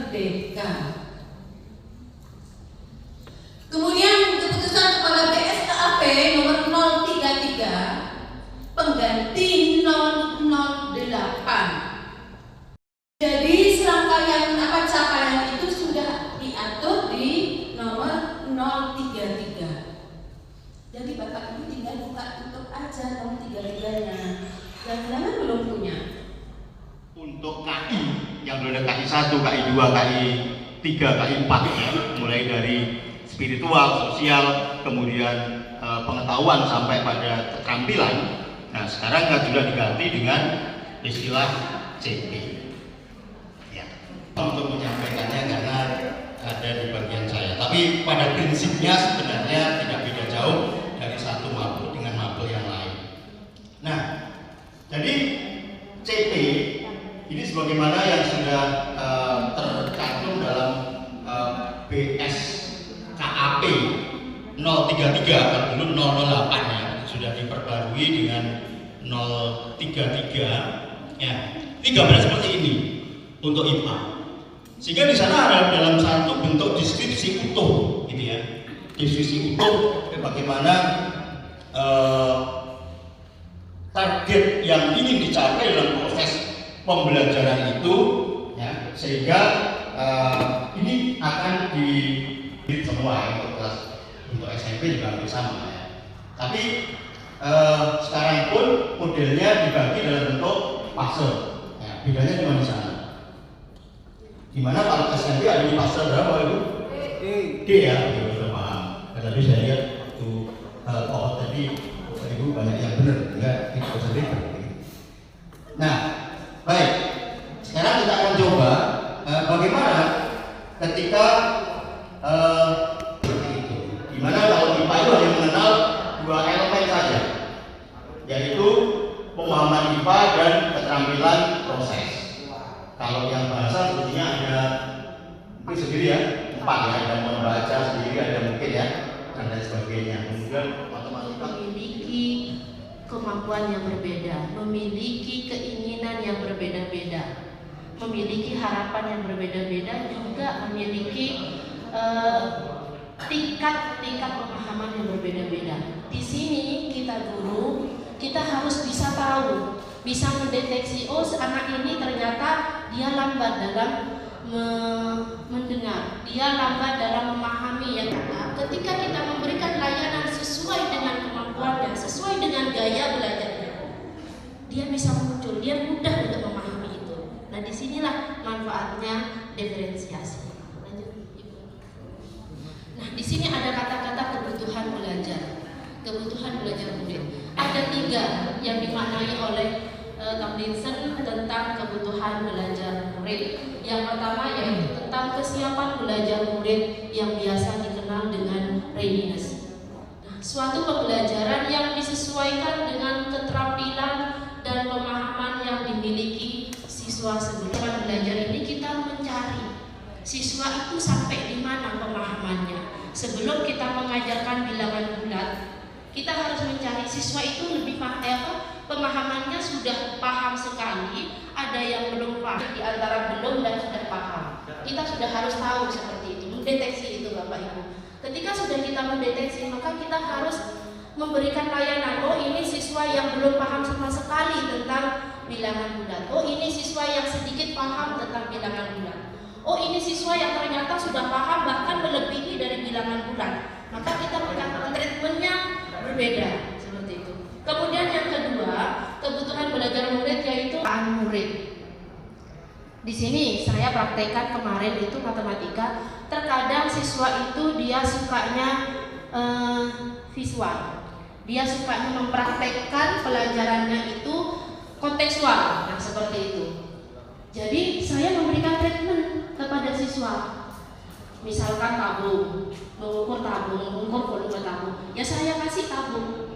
merdeka. Kemudian keputusan Kepala BSKAP nomor 033 pengganti 008. Jadi serangkaian capaian itu sudah diatur di nomor 033. Jadi Bapak Ibu tinggal buka tutup aja nomor 33-nya. Jangan-jangan belum punya. Untuk KI yang berada KI 1, KI 2, KI 3, KI 4 ya, mulai dari spiritual, sosial, kemudian pengetahuan sampai pada keterampilan. Nah, sekarang sudah diganti dengan istilah CP. Untuk menyampaikannya karena ada di bagian saya, tapi pada prinsipnya sebenarnya tidak beda jauh dari satu mabuk dengan mabuk yang lain. Nah, jadi CP ini sebagaimana yang sudah tercantum dalam BSKAP 033 atau dulu 008 ya, sudah diperbarui dengan 033 ya, 13 seperti ini untuk IPA. Sehingga di sana ada dalam satu bentuk deskripsi utuh, gitu ya, deskripsi utuh bagaimana target yang ingin dicapai dalam proses pembelajaran itu, ya, sehingga ini akan di semua untuk kelas untuk SMP juga sama. Ya. Tapi sekarang pun modelnya dibagi dalam bentuk fase. Ya, bedanya cuma di sana. Dimana kalau SMP ada di fase berapa itu? D ya, sudah paham. Tadi saya lihat waktu tadi Ibu banyak yang benar, enggak tidak usah ribet. Nah, baik. Sekarang kita akan coba bagaimana ketika itu. Dimana kalau IPA itu hanya mengenal dua elemen saja, yaitu pemahaman IPA dan keterampilan proses. Kalau yang bahasa sepertinya ada mungkin sendiri ya, 4 ya, ada membaca sendiri, ada mungkin ya, dan lain sebagainya. Kemudian matematika memiliki kemampuan yang berbeda, memiliki keinginan yang berbeda-beda, memiliki harapan yang berbeda-beda, juga memiliki tingkat pemahaman yang berbeda-beda. Di sini kita guru, kita harus bisa tahu, bisa mendeteksi, oh anak ini ternyata dia lambat dalam mendengar, dia lambat dalam memahami yang ada. Ketika kita memberikan layanan sesuai dengan kemampuannya, sesuai dengan gaya belajarnya, dia bisa muncul, dia mudah untuk memahami itu. Nah, disinilah manfaatnya diferensiasi. Lanjut, Ibu. Nah, di sini ada kata-kata kebutuhan belajar, kebutuhan belajar murid. Ada 3 yang dimaknai oleh Tomlinson tentang kebutuhan belajar murid. Yang pertama yaitu tentang kesiapan belajar murid yang biasa dikenal dengan readiness. Nah, suatu pembelajaran yang disesuaikan dengan keterampilan dan pemahaman yang dimiliki siswa. Sebelum belajar ini kita mencari siswa itu sampai di mana pemahamannya. Sebelum kita mengajarkan bilangan bulat, kita harus mencari siswa itu lebih pemahamannya sudah paham sekali, ada yang belum paham, di antara belum dan sudah paham. Kita sudah harus tahu seperti itu, mendeteksi itu Bapak Ibu. Ketika sudah kita mendeteksi, maka kita harus memberikan layanan. Oh, ini siswa yang belum paham sama sekali tentang bilangan bulat. Oh, ini siswa yang sedikit paham tentang bilangan bulat. Oh, ini siswa yang ternyata sudah paham bahkan melebihi dari bilangan bulat. Maka kita berikan treatmentnya berbeda. Kemudian yang kedua, kebutuhan belajar murid yaitu murid. Di sini saya praktekkan kemarin itu matematika. Terkadang siswa itu dia sukanya visual, dia sukanya mempraktekkan pelajarannya itu kontekstual. Nah, seperti itu. Jadi saya memberikan treatment kepada siswa. Misalkan tabung, mengukur volume tabung. Ya saya kasih tabung.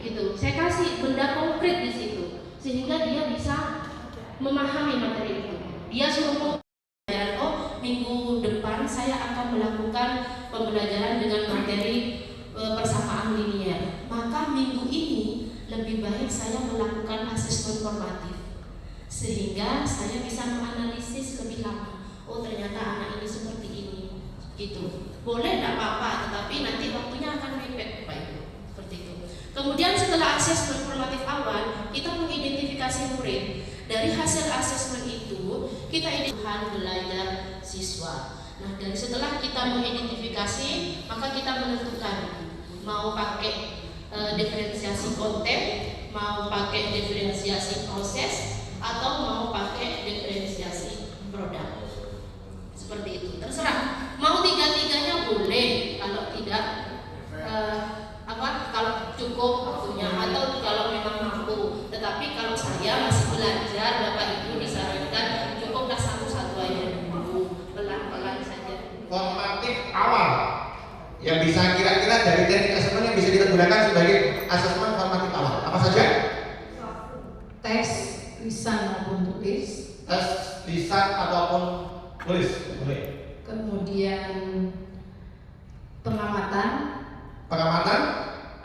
Gitu. Saya kasih benda konkret di situ sehingga dia bisa memahami materi itu. Dia suruh minggu depan saya akan melakukan pembelajaran dengan materi persamaan linier. Maka minggu ini lebih baik saya melakukan asesmen formatif sehingga saya bisa menganalisis lebih lama. oh ternyata anak ini seperti ini, gitu. Boleh tidak apa-apa, tetapi nanti waktunya akan mepet, Bapak Ibu, seperti itu. Kemudian setelah asesmen formatif awal, kita mengidentifikasi murid. Dari hasil asesmen itu, kita identifikasi belajar siswa. Nah, dari setelah kita mengidentifikasi, maka kita menentukan mau pakai diferensiasi konten, mau pakai diferensiasi proses, atau mau pakai diferensiasi produk. Seperti itu, terserah. Mau tiga-tiganya boleh, kalau tidak kalau cukup waktunya atau kalau memang mampu. Tetapi kalau saya masih belajar, Bapak Ibu disarankan cukuplah satu-satu aja dulu, pelan-pelan saja. Formatif awal yang bisa kira-kira dari teknik asesmen yang bisa kita gunakan sebagai asesmen formatif awal apa saja? Tes lisan maupun tulis, Tes lisan ataupun tulis, boleh. kemudian pengamatan,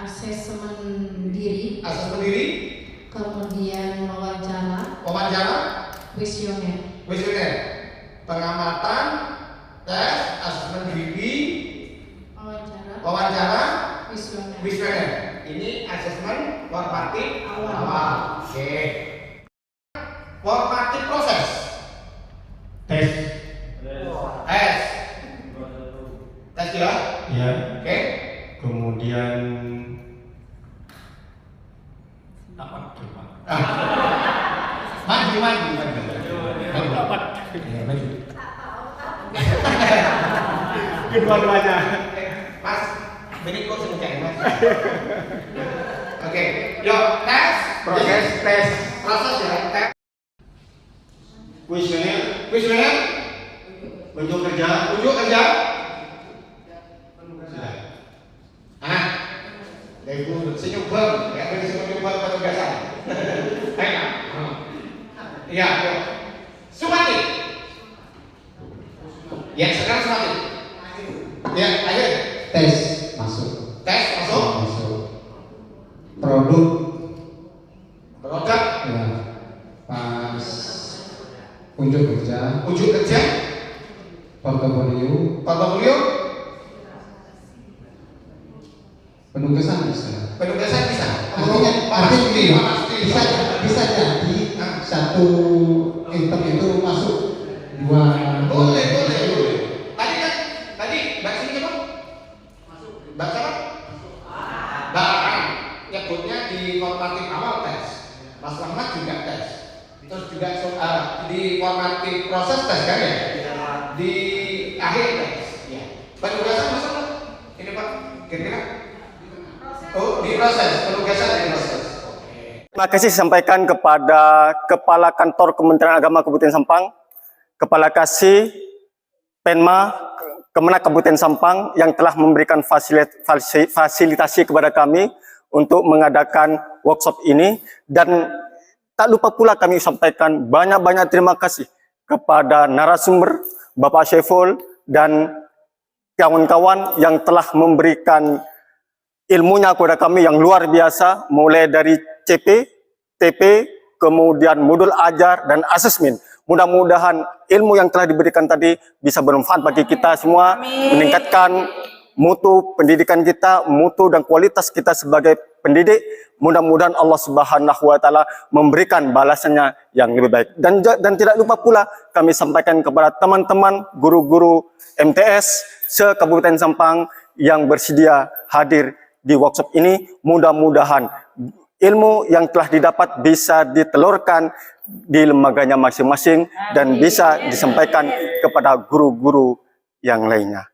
asesmen diri, kemudian wawancara, kuesioner. Pengamatan, tes, asesmen diri, wawancara, kuesioner. Ini asesmen formatif awal. Oke. Formatif proses. Tes. Tes ya? Ya. Oke. Kemudian apa coba? Maju. Ya, maju. Kedua-duanya. Mas, ini kok semuanya Mas. Oke, yuk tes, proses ya, tes. Kuesioner, Untuk kerja. unjuk kerja. Sudah. Ibu senyum bang, ya beri senyum bang penugasan. Ayo, iya, yuk. Sumati. Ya sekarang Sumati. Ya, ayo. Tes masuk. Tes masuk. Produk Produk, ya pas unjuk kerja, portofolio, penugasan bisa. Artinya bisa jadi satu item itu masuk dua. Boleh. Tadi Mbak sini apa? Mbak siapa? Mbak nyebutnya di formatif awal tes. Mas Rahmat juga tes. Terus juga di formatif proses tes kan ya? Di akhir tes. Ya. Penugasan masuk kan? Ini Pak, kira-kira? Oh, di proses. Penugasan di proses. Terima kasih sampaikan kepada Kepala Kantor Kementerian Agama Kabupaten Sampang, Kepala Kasih Penma Kemenak Kabupaten Sampang yang telah memberikan fasilitasi kepada kami untuk mengadakan workshop ini, dan tak lupa pula kami sampaikan banyak-banyak terima kasih kepada narasumber Bapak Syaiful dan kawan-kawan yang telah memberikan ilmunya kepada kami yang luar biasa, mulai dari CP, TP, kemudian modul ajar dan asesmen. Mudah-mudahan ilmu yang telah diberikan tadi bisa bermanfaat bagi kita semua, meningkatkan mutu pendidikan kita, mutu dan kualitas kita sebagai pendidik. Mudah-mudahan Allah Subhanahu wa taala memberikan balasannya yang lebih baik. Dan tidak lupa pula kami sampaikan kepada teman-teman guru-guru MTS se-Kabupaten Sampang yang bersedia hadir di workshop ini. Mudah-mudahan ilmu yang telah didapat bisa ditelurkan di lembaganya masing-masing dan bisa disampaikan kepada guru-guru yang lainnya.